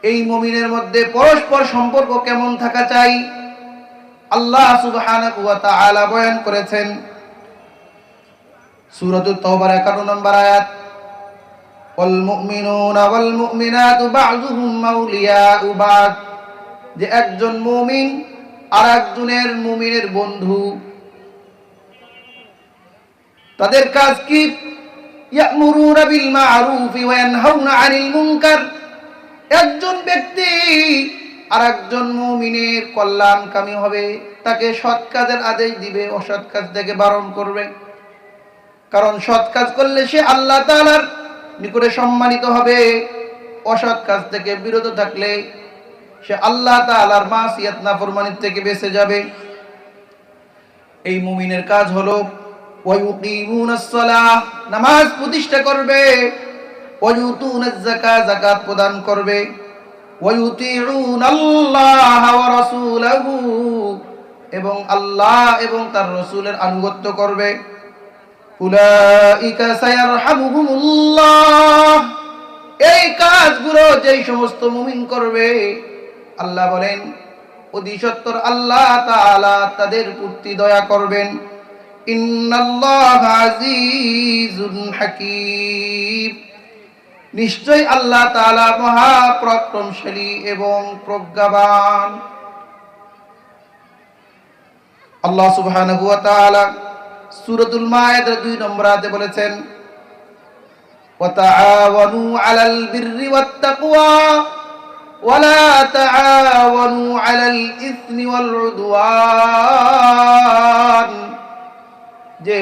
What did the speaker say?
এই মুমিনের মধ্যে পরস্পর সম্পর্ক কেমন থাকা চাই আল্লাহ সুবহানাহু ওয়া তাআলা বয়ান করেছেন সূরাতুত তাওবার 51 নম্বর আয়াত ওয়াল মুমিনুনা ওয়াল মুমিনাতু বা'যুহুম আউলিয়াউ বা'দ, যে একজন মুমিন আরেকজনের মুমিনের বন্ধু। তাদের কাজ কি? ইয়ামুরুনা বিল মা'রুফি ওয়া ইয়ানহাউনা আনিল মুনকার। একজন ব্যক্তি আরেকজন মুমিনের কল্যাণকামী হবে, তাকে সৎ কাজের আদেশ দিবে, অসৎ কাজ থেকে বারণ করবে। কারণ সৎ কাজ করলে সে আল্লাহ তাআলার নিকটে সম্মানিত হবে, অসৎ কাজ থেকে বিরত থাকলে সে আল্লাহ তাআলার মাসিয়াত নাফরমানি থেকে বেঁচে যাবে। এই মুমিনের কাজ হলো ওয়ায়ুকিমুনাস সালাহ, নামাজ প্রতিষ্ঠা করবে, ওয়ায়ুতুনাজ যাকাত, যাকাত প্রদান করবে, ওয়ায়ুতিউনাল্লাহ ওয়া রাসূলাহু, এবং আল্লাহ এবং তার রাসূলের আনুগত্য করবে। উলাইকা সায়ারহামুহুমুল্লাহ, এই কাজগুলো যেই সমস্ত মুমিন করবে আল্লাহ বলেন অধিসত্তর আল্লাহ তাআলা তাদের প্রতি দয়া করবেন। ইন্নাল্লাহা আজিজুন হাকীম, নিশ্চয় আল্লাহ তাআলা মহা পরাক্রমশালী এবং প্রজ্ঞাবান। আল্লাহ সুবহানাহু ওয়া তাআলা সূরাতুল মায়েদার 2 নম্বর আয়াতে বলেছেন ওয়া তাআওয়ানু আলাল বিররি ওয়াত তাকওয়া ওয়া লা তাআওয়ানু আলাল ইসমি ওয়াল উদওয়ান, যে